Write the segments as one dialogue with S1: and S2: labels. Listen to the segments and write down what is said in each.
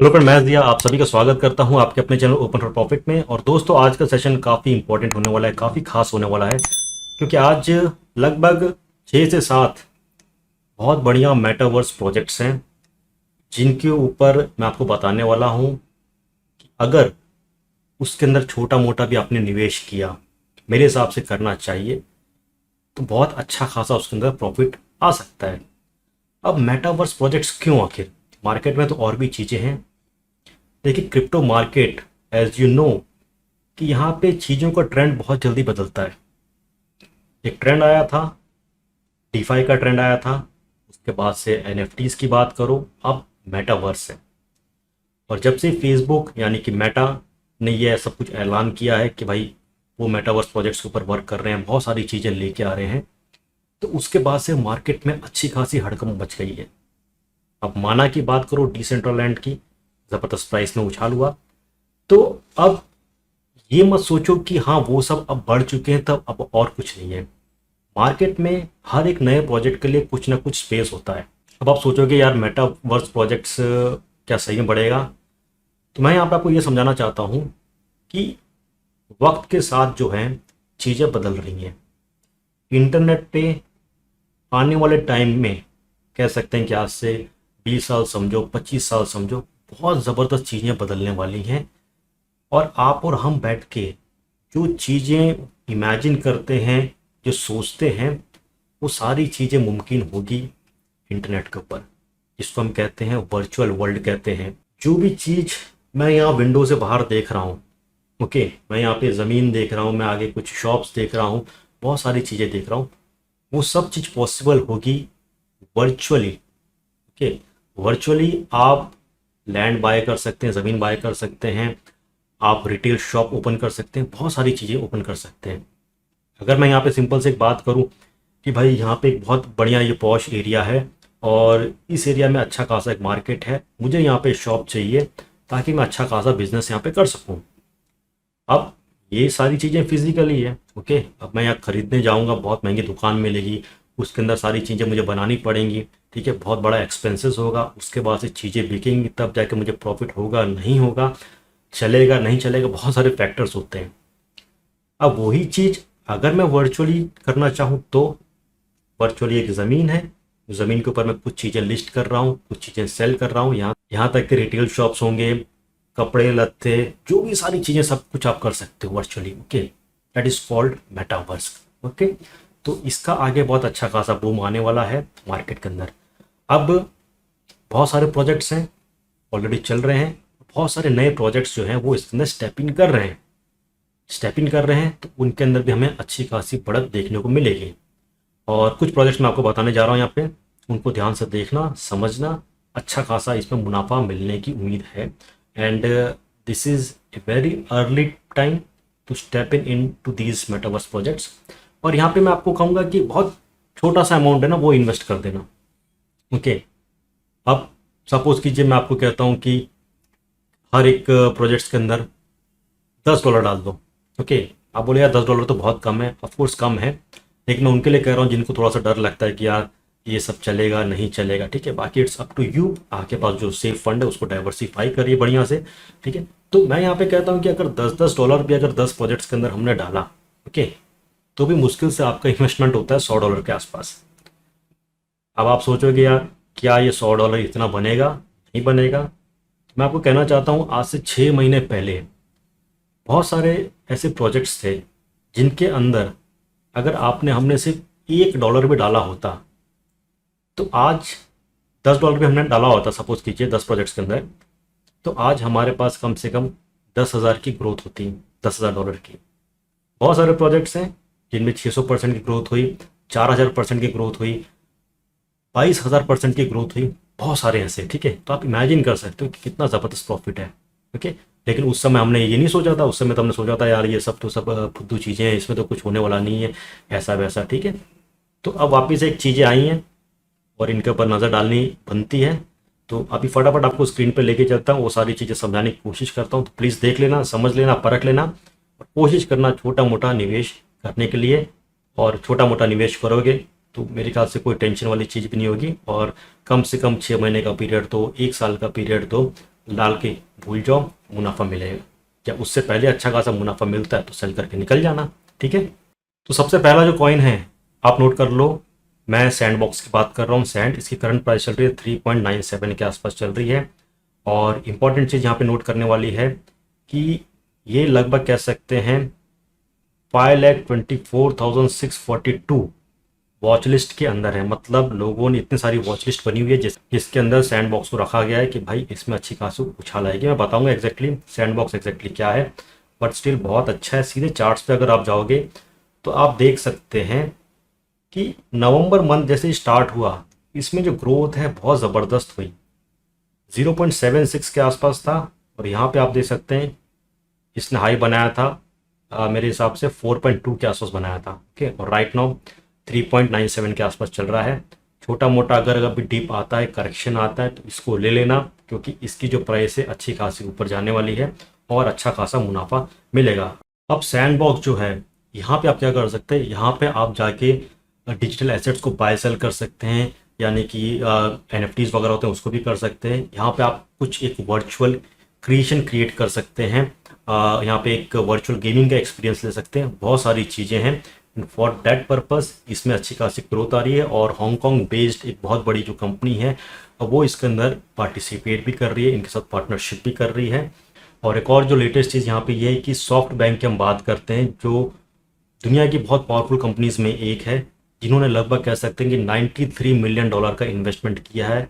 S1: Hello friend, मैं दिया आप सभी का स्वागत करता हूं आपके अपने चैनल ओपन फॉर प्रॉफिट में। और दोस्तों, आज का सेशन काफ़ी इंपॉर्टेंट होने वाला है, काफ़ी खास होने वाला है, क्योंकि आज लगभग 6 से 7 बहुत बढ़िया मेटावर्स प्रोजेक्ट्स हैं जिनके ऊपर मैं आपको बताने वाला हूं कि अगर उसके अंदर छोटा मोटा भी आपने निवेश किया, मेरे हिसाब से करना चाहिए, तो बहुत अच्छा खासा उसके अंदर प्रॉफिट आ सकता है। अब मेटावर्स प्रोजेक्ट्स क्यों? आखिर मार्केट में तो और भी चीज़ें हैं। देखिए, crypto market, as you know, कि यहाँ पे चीज़ों का ट्रेंड बहुत जल्दी बदलता है। एक ट्रेंड आया था, डीफाई का ट्रेंड आया था, उसके बाद से एनएफटीज की बात करो, अब मेटावर्स है। और जब से फेसबुक यानी कि मेटा ने ये सब कुछ ऐलान किया है कि भाई वो मेटावर्स प्रोजेक्ट्स के ऊपर वर्क कर रहे हैं, बहुत सारी चीज़ें लेके आ रहे हैं, तो उसके बाद से मार्केट में अच्छी खासी हड़कंप मच गई है। अब माना की बात करो, डिसेंट्रलैंड की ज़बरदस्त प्राइस में उछाल हुआ। तो अब ये मत सोचो कि हाँ वो सब अब बढ़ चुके हैं, तब अब और कुछ नहीं है। मार्केट में हर एक नए प्रोजेक्ट के लिए कुछ ना कुछ स्पेस होता है। अब आप सोचोगे यार मेटावर्स प्रोजेक्ट्स क्या सही में बढ़ेगा? तो मैं यहाँ पे आपको ये समझाना चाहता हूँ कि वक्त के साथ जो है चीज़ें बदल रही हैं। इंटरनेट पे आने वाले टाइम में कह सकते हैं कि आज से 20 साल समझो, 25 साल समझो, बहुत ज़बरदस्त चीज़ें बदलने वाली हैं। और आप और हम बैठ के जो चीज़ें इमेजिन करते हैं, जो सोचते हैं, वो सारी चीज़ें मुमकिन होगी इंटरनेट के ऊपर, जिसको हम कहते हैं वर्चुअल वर्ल्ड कहते हैं। जो भी चीज़ मैं यहाँ विंडो से बाहर देख रहा हूँ, ओके, मैं यहाँ पे ज़मीन देख रहा हूँ, मैं आगे कुछ शॉप्स देख रहा हूँ, बहुत सारी चीज़ें देख रहा हूँ, वो सब चीज़ पॉसिबल होगी वर्चुअली। ओके, वर्चुअली आप लैंड बाय कर सकते हैं, ज़मीन बाय कर सकते हैं, आप रिटेल शॉप ओपन कर सकते हैं, बहुत सारी चीज़ें ओपन कर सकते हैं। अगर मैं यहाँ पे सिंपल से एक बात करूँ कि भाई यहाँ पे एक बहुत बढ़िया ये पॉश एरिया है और इस एरिया में अच्छा खासा एक मार्केट है, मुझे यहाँ पे शॉप चाहिए ताकि मैं अच्छा खासा बिजनेस यहाँ पे कर सकूँ। अब ये सारी चीज़ें फिजिकली है, ओके। अब मैं यहाँ खरीदने जाऊँगा, बहुत महंगी दुकान मिलेगी, उसके अंदर सारी चीज़ें मुझे बनानी पड़ेंगी, ठीक है, बहुत बड़ा एक्सपेंसेस होगा, उसके बाद से चीज़ें बिकेंगी, तब जाके मुझे प्रॉफिट होगा नहीं होगा, चलेगा नहीं चलेगा, बहुत सारे फैक्टर्स होते हैं। अब वही चीज़ अगर मैं वर्चुअली करना चाहूँ तो वर्चुअली एक ज़मीन है, ज़मीन के ऊपर मैं कुछ चीज़ें लिस्ट कर रहा हूँ, कुछ चीज़ें सेल कर रहा हूँ, यहाँ तक कि रिटेल शॉप्स होंगे, कपड़े लत्ते, जो भी सारी चीज़ें, सब कुछ आप कर सकते हो virtually. Okay, that is called metaverse. Okay, तो इसका आगे बहुत अच्छा खासा बूम आने वाला है मार्केट के अंदर। अब बहुत सारे प्रोजेक्ट्स हैं, ऑलरेडी चल रहे हैं, बहुत सारे नए प्रोजेक्ट्स जो हैं वो इसके अंदर स्टेप इन कर रहे हैं, तो उनके अंदर भी हमें अच्छी खासी बढ़त देखने को मिलेगी। और कुछ प्रोजेक्ट्स मैं आपको बताने जा रहा हूँ यहाँ पे, उनको ध्यान से देखना, समझना, अच्छा खासा इसमें मुनाफा मिलने की उम्मीद है। And this is a very early time to step into these metaverse projects. और यहाँ पे मैं आपको कहूँगा कि बहुत छोटा सा अमाउंट है ना, वो इन्वेस्ट कर देना। ओके, अब सपोज कीजिए मैं आपको कहता हूँ कि हर एक प्रोजेक्ट्स के अंदर $10 डाल दो। ओके, आप बोले यार $10 तो बहुत कम है, ऑफकोर्स कम है, लेकिन मैं उनके लिए कह रहा हूँ जिनको थोड़ा सा डर लगता है कि यार ये सब चलेगा नहीं चलेगा, ठीक है। बाकी इट्स अप टू यू, आपके पास जो सेफ फंड है उसको डाइवर्सिफाई करिए बढ़िया से, ठीक है। तो मैं यहाँ पे कहता हूँ कि अगर $10 भी अगर 10 प्रोजेक्ट्स के अंदर हमने डाला, ओके, तो भी मुश्किल से आपका इन्वेस्टमेंट होता है $100 के आसपास। अब आप सोचोगे यार क्या ये $100 इतना बनेगा? नहीं बनेगा। मैं आपको कहना चाहता हूँ, आज से 6 महीने पहले बहुत सारे ऐसे प्रोजेक्ट्स थे जिनके अंदर अगर हमने सिर्फ $1 भी डाला होता, तो आज $10 भी हमने डाला होता, सपोज कीजिए 10 प्रोजेक्ट्स के अंदर, तो आज हमारे पास कम से कम 10,000 की ग्रोथ होती, $10,000 की। बहुत सारे प्रोजेक्ट्स हैं जिनमें 600% की ग्रोथ हुई, 4,000% की ग्रोथ हुई, 22,000% की ग्रोथ हुई, बहुत सारे ऐसे, ठीक है। तो आप इमेजिन कर सकते हो कि कितना ज़बरदस्त प्रॉफिट है। ओके, लेकिन उस समय हमने ये नहीं सोचा था, उस समय तो हमने सोचा था यार ये सब तो सब फुद्दू चीज़ें हैं, इसमें तो कुछ होने वाला नहीं है, ऐसा वैसा, ठीक है। तो अब वापस एक चीज़ें आई हैं और इनके ऊपर नज़र डालनी बनती है। तो अभी फटाफट आपको स्क्रीन पर लेके चलता हूँ, वो सारी चीज़ें समझाने की कोशिश करता हूँ, तो प्लीज़ देख लेना, समझ लेना, परख लेना और कोशिश करना छोटा मोटा निवेश करने के लिए। और छोटा मोटा निवेश करोगे तो मेरे ख्याल से कोई टेंशन वाली चीज़ भी नहीं होगी। और कम से कम 6 महीने का पीरियड दो, 1 साल का पीरियड दो, डाल के भूल जाओ, मुनाफा मिलेगा। या उससे पहले अच्छा खासा मुनाफा मिलता है तो सेल करके निकल जाना। ठीक है, तो सबसे पहला जो कॉइन है आप नोट कर लो, मैं सैंड बॉक्स की बात कर रहा हूँ। सैंड, इसकी करंट प्राइस चल रही है 3.97 के आसपास चल रही है। और इम्पॉर्टेंट चीज़ यहाँ पे नोट करने वाली है कि ये लगभग कह सकते हैं 5,24,642 वॉच लिस्ट के अंदर है। मतलब लोगों ने इतनी सारी वॉच लिस्ट बनी हुई है जिसके अंदर सैंड बॉक्स को रखा गया है कि भाई इसमें अच्छी खासी उछाल आएगी। मैं बताऊंगा एग्जैक्टली सैंड बॉक्स एग्जैक्टली क्या है, बट स्टिल बहुत अच्छा है। सीधे चार्ट्स पे अगर आप जाओगे तो आप देख सकते हैं कि नवंबर मंथ जैसे स्टार्ट हुआ, इसमें जो ग्रोथ है बहुत ज़बरदस्त हुई, 0.76 के आसपास था। और यहाँ पे आप देख सकते हैं इसने हाई बनाया था मेरे हिसाब से 4.2 के आसपास बनाया था। ओके, और राइट नाउ 3.97 के आसपास चल रहा है। छोटा मोटा अगर अभी डिप आता है, करेक्शन आता है तो इसको ले लेना, क्योंकि इसकी जो प्राइस है अच्छी खासी ऊपर जाने वाली है और अच्छा खासा मुनाफा मिलेगा। अब सैंड बॉक्स जो है, यहाँ पे आप क्या कर सकते हैं, यहाँ पे आप जाके डिजिटल एसेट्स को बाय सेल कर सकते हैं, यानी कि NFTs वगैरह होते हैं उसको भी कर सकते हैं। यहाँ पे आप कुछ एक वर्चुअल क्रिएशन क्रिएट कर सकते हैं, यहाँ पे एक वर्चुअल गेमिंग का एक्सपीरियंस ले सकते हैं, बहुत सारी चीज़ें हैं। फॉर दैट पर्पस इसमें अच्छी खासी ग्रोथ आ रही है। और हांगकॉन्ग बेस्ड एक बहुत बड़ी जो कंपनी है वो इसके अंदर पार्टिसिपेट भी कर रही है, इनके साथ पार्टनरशिप भी कर रही है। और एक और जो लेटेस्ट चीज़ यहाँ पे ये है कि सॉफ्ट बैंक की हम बात करते हैं, जो दुनिया की बहुत पावरफुल कंपनीज में एक है, जिन्होंने लगभग कह सकते हैं कि $93 मिलियन का इन्वेस्टमेंट किया है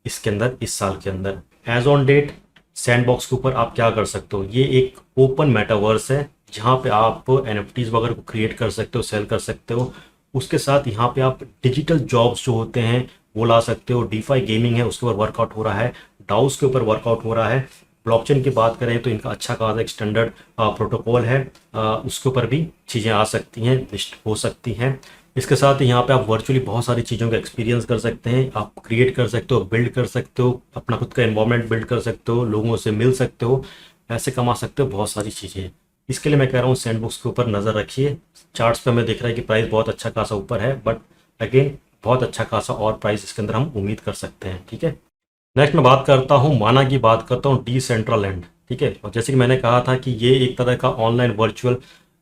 S1: इसके अंदर इस साल के अंदर। As on date sandbox के ऊपर आप क्या कर सकते हो, ये एक ओपन मेटावर्स है जहाँ पे आप NFTs वगैरह को क्रिएट कर सकते हो, सेल कर सकते हो। उसके साथ यहाँ पे आप डिजिटल जॉब्स जो होते हैं वो ला सकते हो। डीफाई गेमिंग है उसके ऊपर वर्कआउट हो रहा है, डाउस के ऊपर वर्कआउट हो रहा है। ब्लॉकचेन की बात करें तो इनका अच्छा खासा एक स्टैंडर्ड प्रोटोकॉल है, उसके ऊपर भी चीज़ें आ सकती हैं, लिस्ट हो सकती हैं। इसके साथ ही यहाँ पे आप वर्चुअली बहुत सारी चीज़ों का एक्सपीरियंस कर सकते हैं, आप क्रिएट कर सकते हो, बिल्ड कर सकते हो, अपना खुद का एनवायरनमेंट बिल्ड कर सकते हो, लोगों से मिल सकते हो, पैसे कमा सकते हो, बहुत सारी चीज़ें। इसके लिए मैं कह रहा हूँ सैंडबॉक्स के ऊपर नज़र रखिए। चार्ट्स पे हमें दिख रहा है कि प्राइस बहुत अच्छा खासा ऊपर है, बट अगेन बहुत अच्छा खासा और प्राइस इसके अंदर हम उम्मीद कर सकते हैं। ठीक है, नेक्स्ट मैं बात करता हूँ माना की बात करता हूँ डिसेंट्रलैंड। ठीक है, और जैसे कि मैंने कहा था कि ये एक तरह का ऑनलाइन वर्चुअल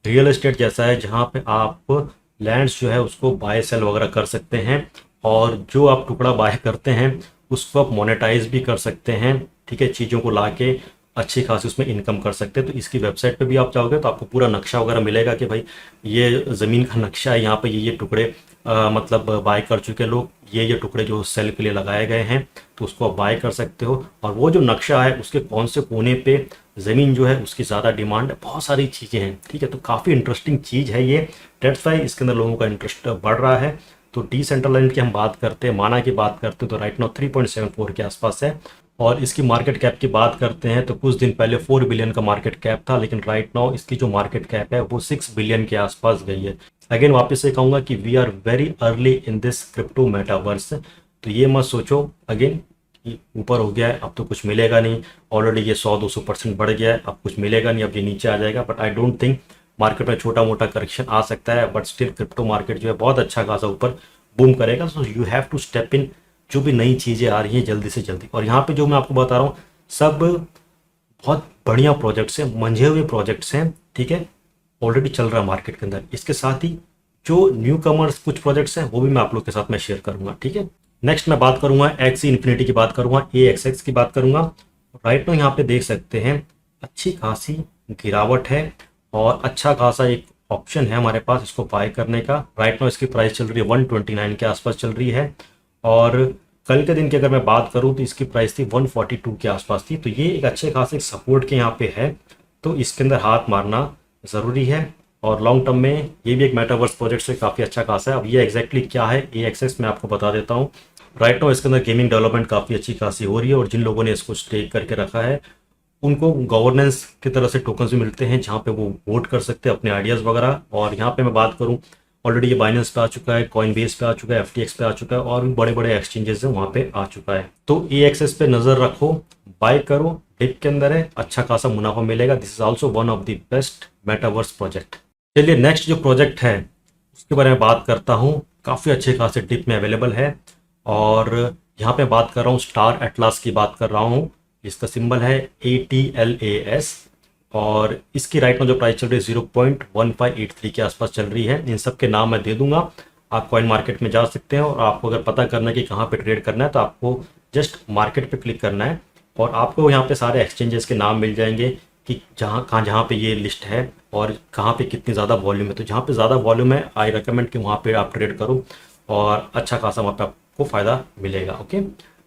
S1: रियल एस्टेट जैसा है, जहाँ पे आप लैंड्स जो है उसको बाय सेल वगैरह कर सकते हैं, और जो आप टुकड़ा बाय करते हैं उसको आप मोनेटाइज भी कर सकते हैं। ठीक है, चीज़ों को ला के अच्छी खासी उसमें इनकम कर सकते हैं। तो इसकी वेबसाइट पे भी आप जाओगे तो आपको पूरा नक्शा वगैरह मिलेगा कि भाई ये ज़मीन का नक्शा है, यहाँ पे ये टुकड़े मतलब बाय कर चुके लोग, ये टुकड़े जो सेल के लिए लगाए गए हैं, तो उसको आप बाय कर सकते हो। और वो जो नक्शा है उसके कौन से कोने पे ज़मीन जो है उसकी ज़्यादा डिमांड है, बहुत सारी चीज़ें हैं। ठीक है, तो काफ़ी इंटरेस्टिंग चीज़ है ये, डेट्स वाई इसके अंदर लोगों का इंटरेस्ट बढ़ रहा है। तो डिसेंट्रलैंड की हम बात करते हैं, माना की बात करते हैं, तो राइट नाउ 3.74 के आसपास है। और इसकी मार्केट कैप की बात करते हैं तो कुछ दिन पहले 4 बिलियन का मार्केट कैप था, लेकिन राइट नाउ इसकी जो मार्केट कैप है वो 6 बिलियन के आसपास गई है। अगेन वापस से कहूँगा कि we are very early in this crypto metaverse. तो ये मत सोचो अगेन कि ऊपर हो गया है अब तो कुछ मिलेगा नहीं, ऑलरेडी ये 100-200% बढ़ गया है, अब कुछ मिलेगा नहीं, अब ये नीचे आ जाएगा। But I don't think, market में छोटा मोटा करेक्शन आ सकता है, बट स्टिल क्रिप्टो मार्केट जो है बहुत अच्छा खासा ऊपर बूम करेगा। So you have to step in, जो भी नई चीज़ें आ रही हैं जल्दी से जल्दी। और यहाँ पे जो मैं आपको बता रहा हूँ सब बहुत बढ़िया प्रोजेक्ट्स हैं, मंझे हुए प्रोजेक्ट्स हैं। ठीक है, ऑलरेडी चल रहा है मार्केट के अंदर। इसके साथ ही जो न्यू कमर्स कुछ प्रोजेक्ट्स हैं वो भी मैं आप लोग के साथ में शेयर करूंगा। ठीक है, नेक्स्ट मैं बात करूंगा एक्सी इन्फिनिटी की बात करूंगा, AXX की बात करूंगा। राइट नो यहाँ पे देख सकते हैं अच्छी खासी गिरावट है और अच्छा खासा एक ऑप्शन है हमारे पास इसको बाय करने का। राइट नो इसकी प्राइस चल रही है 129 के आसपास चल रही है, और कल के दिन की अगर मैं बात करूं तो इसकी प्राइस थी 142 के आसपास थी। तो ये एक अच्छे खासे सपोर्ट के यहाँ पे है, तो इसके अंदर हाथ मारना ज़रूरी है। और लॉन्ग टर्म में ये भी एक मेटावर्स प्रोजेक्ट से काफ़ी अच्छा खासा है। अब ये एग्जैक्टली क्या है AXX मैं आपको बता देता हूँ। राइट नाउ इसके अंदर गेमिंग डेवलपमेंट काफ़ी अच्छी खासी हो रही है, और जिन लोगों ने इसको स्टेक करके रखा है उनको गवर्नेंस की तरह से टोकन्स भी मिलते हैं जहाँ पे वो वोट कर सकते हैं अपने आइडियाज़ वगैरह। और यहाँ पे मैं बात करूँ ऑलरेडी ये बाइनेंस पे आ चुका है, कॉइनबेस पे आ चुका है, FTX पे आ चुका है, और भी बड़े बड़े एक्सचेंजेस हैं वहाँ पे आ चुका है। तो AXS पे नज़र रखो, बाय करो, डिप के अंदर है, अच्छा खासा मुनाफा मिलेगा। This is also one of the best metaverse project. चलिए नेक्स्ट जो प्रोजेक्ट है उसके बारे में बात करता हूँ, काफ़ी अच्छे खासे डिप में अवेलेबल है। और यहाँ पे बात कर रहा हूँ स्टार एटलास की बात कर रहा हूँ। इसका सिंबल है ATLAS, और इसकी राइट में जो प्राइस चल रही है 0.1583 के आसपास चल रही है। इन सब के नाम मैं दे दूंगा, आप कॉइन मार्केट में जा सकते हैं, और आपको अगर पता करना है कि कहाँ पे ट्रेड करना है तो आपको जस्ट मार्केट पे क्लिक करना है, और आपको यहाँ पे सारे एक्सचेंजेस के नाम मिल जाएंगे कि जहाँ पे ये लिस्ट है और कहाँ पे कितनी ज़्यादा वॉल्यूम है। तो जहाँ पे ज़्यादा वॉल्यूम है आई रिकमेंड कि वहाँ पे आप ट्रेड करो, और अच्छा खासा वहाँ पे आपको फ़ायदा मिलेगा। ओके,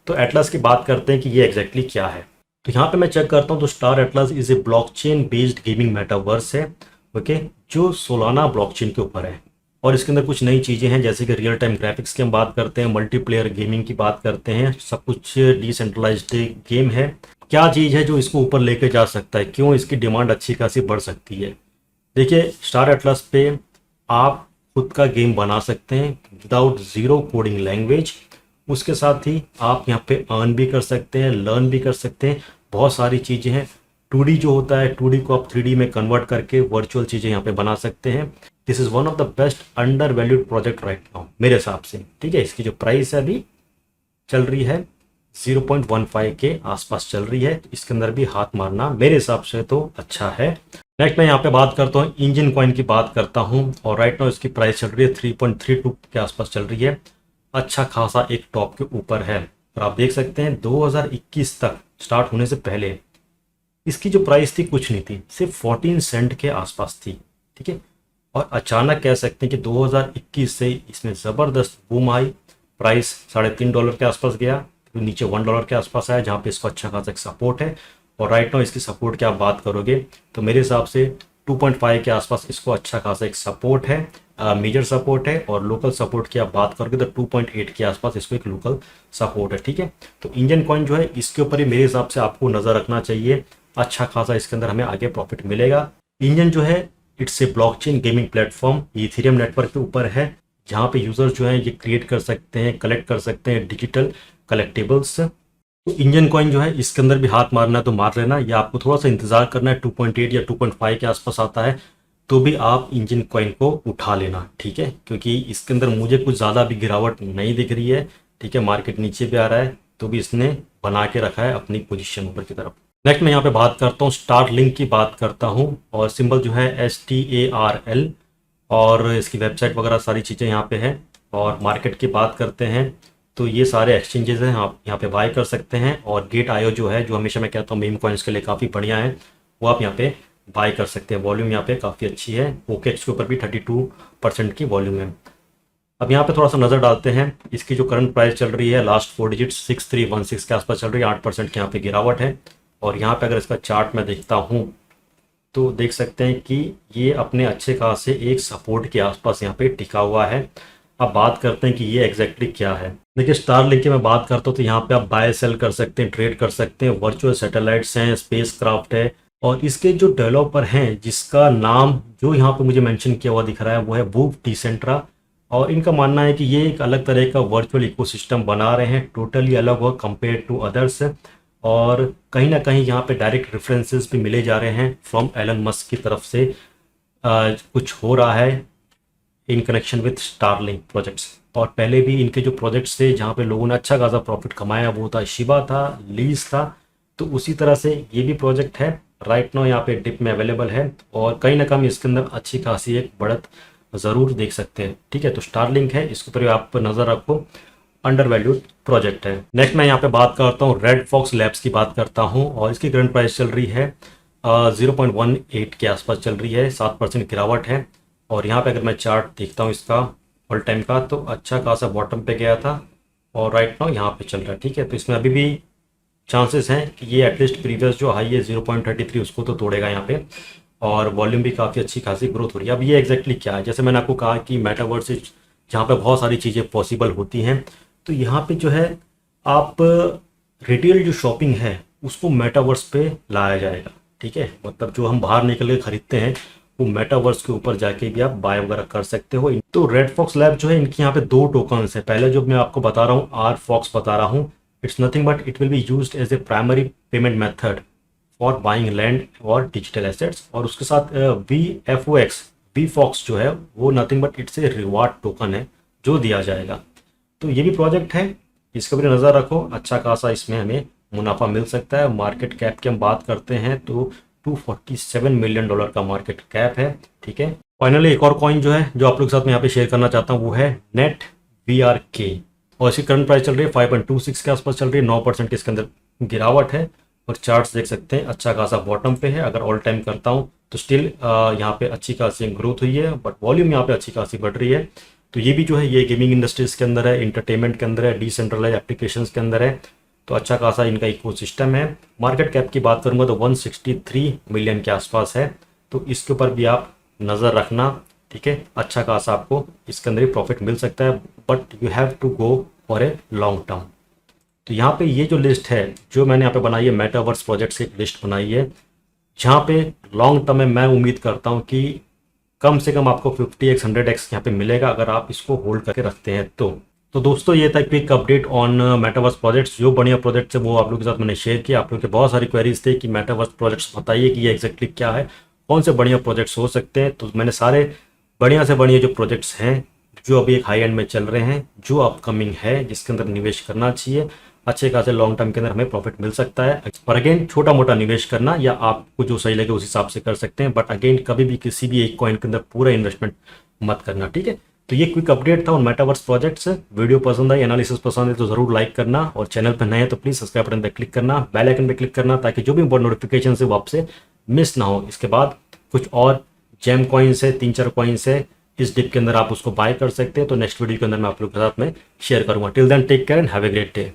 S1: तो एटलस की बात करते हैं कि ये एग्जैक्टली क्या है। तो यहाँ पे मैं चेक करता हूँ तो star Atlas is a blockchain based gaming metaverse है। ओके, जो सोलाना ब्लॉकचेन के ऊपर है, और इसके अंदर कुछ नई चीज़ें हैं जैसे कि रियल टाइम ग्राफिक्स की हम बात करते हैं, मल्टीप्लेयर गेमिंग की बात करते हैं, सब कुछ डिसेंट्रलाइज्ड गेम है। क्या चीज़ है जो इसको ऊपर लेके जा सकता है, क्यों इसकी डिमांड अच्छी खासी बढ़ सकती है। देखिए, स्टार एटलस पे आप खुद का गेम बना सकते हैं विदाउट ज़ीरो कोडिंग लैंग्वेज। उसके साथ ही आप यहाँ पे अर्न भी कर सकते हैं, लर्न भी कर सकते हैं, बहुत सारी चीज़ें हैं। 2D जो होता है, 2D को आप 3D में कन्वर्ट करके वर्चुअल चीज़ें यहाँ पे बना सकते हैं। This is one of the best under valued project right now मेरे हिसाब से। ठीक है, इसकी जो प्राइस है अभी चल रही है 0.15 के आसपास चल रही है, तो इसके अंदर भी हाथ मारना मेरे हिसाब से तो अच्छा है। नेक्स्ट मैं यहाँ पे बात करता हूँ, इंजन कॉइन की बात करता हूँ, और राइट नाउ इसकी प्राइस चल रही है 3.32 के आसपास चल रही है। अच्छा खासा एक टॉप के ऊपर है, और आप देख सकते हैं 2021 तक स्टार्ट होने से पहले इसकी जो प्राइस थी कुछ नहीं थी, सिर्फ 14 सेंट के आसपास थी। ठीक है, और अचानक कह सकते हैं कि 2021 से इसमें ज़बरदस्त बूम आई, प्राइस $3.5 के आसपास गया, फिर नीचे $1 के आसपास आया, जहाँ पे इसको अच्छा खासा एक सपोर्ट है। और राइट नाउ इसकी सपोर्ट की आप बात करोगे तो मेरे हिसाब से 2.5 के आसपास इसको अच्छा खासा एक सपोर्ट है, मेजर सपोर्ट है। और लोकल सपोर्ट की आप बात करोगे तो 2.8 के आसपास इसको एक लोकल सपोर्ट है। ठीक है, तो इंजन कॉइन जो है इसके ऊपर ही मेरे हिसाब से आपको नज़र रखना चाहिए, अच्छा खासा इसके अंदर हमें आगे प्रॉफिट मिलेगा। इंजन जो है it's a blockchain gaming platform, Ethereum network के ऊपर है, जहाँ पे यूजर्स जो हैं ये क्रिएट कर सकते हैं, कलेक्ट कर सकते हैं डिजिटल कलेक्टिबल्स। तो इंजन कॉइन जो है इसके अंदर भी हाथ मारना है तो मार लेना, या आपको थोड़ा सा इंतजार करना है, 2.8 या 2.5 के आसपास आता है तो भी आप इंजन कॉइन को उठा लेना। ठीक है, क्योंकि इसके अंदर मुझे कुछ ज़्यादा भी गिरावट नहीं दिख रही है। ठीक है, मार्केट नीचे पे आ रहा है तो भी इसने बना के रखा है अपनी पोजीशन ऊपर की तरफ। नेक्स्ट मैं यहाँ पे बात करता हूँ, स्टार लिंक की बात करता हूँ, और सिंबल जो है STARL, और इसकी वेबसाइट वगैरह सारी चीज़ें यहाँ पे है। और मार्केट की बात करते हैं तो ये सारे एक्सचेंजेस हैं, आप यहाँ पे बाय कर सकते हैं। और गेट आयो जो है, जो हमेशा मैं कहता हूँ मीम कॉइन्स के लिए काफ़ी बढ़िया है, वो आप यहाँ पे बाय कर सकते हैं। वॉल्यूम यहाँ पे काफ़ी अच्छी है, OKX के ऊपर भी 32% की वॉल्यूम है। अब यहाँ पे थोड़ा सा नज़र डालते हैं, इसकी जो करंट प्राइस चल रही है लास्ट 4 डिजिट 6316 के आसपास चल रही है, 8% की यहाँ पे गिरावट है। और यहाँ पे अगर इसका चार्ट मैं देखता हूँ तो देख सकते हैं कि ये अपने अच्छे खासे एक सपोर्ट के आसपास यहाँ पे टिका हुआ है। अब बात करते हैं कि ये एग्जैक्टली क्या है। देखिए, स्टार लिंक की मैं बात करता हूँ तो यहाँ पे आप बाय सेल कर सकते हैं, ट्रेड कर सकते हैं, वर्चुअल सैटेलाइट्स हैं, स्पेस क्राफ्ट है। और इसके जो डेवलपर हैं जिसका नाम जो यहाँ पे मुझे मेंशन किया हुआ दिख रहा है वो है वूफ डिसेंट्रा, और इनका मानना है कि ये एक अलग तरह का वर्चुअल इकोसिस्टम बना रहे हैं, टोटली अलग हुआ कंपेयर टू अदर्स। और कहीं ना कहीं यहाँ पे डायरेक्ट रेफरेंसेस भी मिले जा रहे हैं फ्रॉम एलन मस्क की तरफ से, कुछ हो रहा है in connection with Starlink projects. और पहले भी इनके जो प्रोजेक्ट्स थे जहाँ पे लोगों ने अच्छा खासा प्रॉफिट कमाया वो था शिबा था, लीज था, तो उसी तरह से ये भी प्रोजेक्ट है राइट नाउ यहाँ पे डिप में अवेलेबल है, और कहीं ना कहीं इसके अंदर अच्छी खासी एक बढ़त ज़रूर देख सकते हैं। ठीक है, तो स्टारलिंक है, इसके ऊपर आप नज़र रखो, अंडर वैल्यूड प्रोजेक्ट है। नेक्स्ट मैं यहाँ पे बात करता हूँ, रेड फॉक्स लैब्स की बात करता हूँ, और इसकी करंट प्राइस चल रही है 0.18 के आसपास चल रही है, 7% गिरावट है। और यहाँ पे अगर मैं चार्ट देखता हूँ इसका ऑल टाइम का तो अच्छा खासा बॉटम पे गया था, और राइट नाउ यहाँ पे चल रहा है। ठीक है, तो इसमें अभी भी चांसेस हैं कि ये एटलीस्ट प्रीवियस जो हाई है 0.33 उसको तो तोड़ेगा यहाँ पे, और वॉल्यूम भी काफ़ी अच्छी खासी ग्रोथ हो रही है। अब ये एग्जैक्टली क्या है, जैसे मैंने आपको कहा कि मेटावर्स जहाँ पे बहुत सारी चीज़ें पॉसिबल होती हैं, तो यहाँ पे जो है आप रिटेल जो शॉपिंग है उसको मेटावर्स पे लाया जाएगा। ठीक है, मतलब जो हम बाहर निकल के खरीदते हैं वो मेटावर्स के ऊपर जाके भी आप बाय वगैरह कर सकते हो। तो रेड फॉक्स लैब जो है इनकी यहाँ पे 2 टोकन्स है। पहले जो मैं आपको बता रहा हूँ आर फॉक्स बता रहा हूँ, it's nothing but it will be used as a primary payment method for buying land और डिजिटल एसेट्स। और उसके साथ वी फॉक्स जो है वो nothing but it's a reward token है जो दिया जाएगा। तो ये भी प्रोजेक्ट है, इसके ऊपर नज़र रखो, अच्छा खासा इसमें हमें मुनाफा मिल सकता है। मार्केट कैप की हम बात करते हैं तो $247 मिलियन का मार्केट कैप है। ठीक है, फाइनली एक और कॉइन जो है जो आप लोग के साथ में यहाँ पे शेयर करना चाहता हूँ वो है नेट VRK, और इसकी करंट प्राइस चल रही है 5.26 के आसपास चल रही है। 9% की इसके अंदर गिरावट है, और चार्ट्स देख सकते हैं अच्छा खासा बॉटम पे है। अगर ऑल टाइम करता हूँ तो स्टिल यहाँ पे अच्छी खासी ग्रोथ हुई है, बट वॉल्यूम यहाँ पे अच्छी खासी बढ़ रही है। तो ये भी जो है ये गेमिंग इंडस्ट्रीज के अंदर है, इंटरटेनमेंट के अंदर है, डिसेंट्रलाइज एप्लीकेशंस के अंदर है। तो अच्छा खासा इनका इकोसिस्टम है। मार्केट कैप की बात करूंगा तो 163 मिलियन के आसपास है। तो इसके ऊपर भी आप नज़र रखना। ठीक है, अच्छा खासा आपको इसके अंदर ही प्रॉफिट मिल सकता है, but you have to go for a long term. तो यहाँ पे ये जो लिस्ट है जो मैंने यहाँ पे बनाई है, मेटावर्स प्रोजेक्ट से एक लिस्ट बनाई है, जहाँ पे लॉन्ग टर्म में मैं उम्मीद करता हूँ कि कम से कम आपको 50x 100x यहाँ पे मिलेगा अगर आप इसको होल्ड करके रखते हैं तो दोस्तों ये था quick update on metaverse projects. जो बढ़िया प्रोजेक्ट्स है वो आप लोगों के साथ मैंने शेयर किया। आप लोगों के बहुत सारी क्वेरीज थे कि मेटावर्स प्रोजेक्ट्स बताइए कि ये एग्जैक्टली क्या है, कौन से बढ़िया प्रोजेक्ट्स हो सकते हैं। तो मैंने सारे बढ़िया से बढ़िया जो प्रोजेक्ट्स हैं जो अभी एक हाई एंड में चल रहे हैं, जो अपकमिंग है, जिसके अंदर निवेश करना चाहिए, अच्छे खासे लॉन्ग टर्म के अंदर हमें प्रॉफिट मिल सकता है। और अगेन छोटा मोटा निवेश करना या आपको जो सही लगे उस हिसाब से कर सकते हैं, बट अगेन कभी भी किसी भी एक कॉइन के अंदर पूरा इन्वेस्टमेंट मत करना। ठीक है, तो ये क्विक अपडेट था उन मेटावर्स प्रोजेक्ट्स। वीडियो पसंद आई, एनालिसिस पसंद है तो जरूर लाइक करना, और चैनल पर नए हैं तो प्लीज सब्सक्राइब बटन पर क्लिक करना, बेल आइकन पर क्लिक करना, ताकि जो भी इंपॉर्टेंट नोटिफिकेशन है वो आपसे मिस ना हो। इसके बाद कुछ और जेम कॉइन्स है, 3-4 कॉइन्स है, इस डिप के अंदर आप उसको बाय कर सकते हैं। तो नेक्स्ट वीडियो के अंदर मैं आप लोगों के साथ में शेयर करूंगा। Till then take care and have a great day.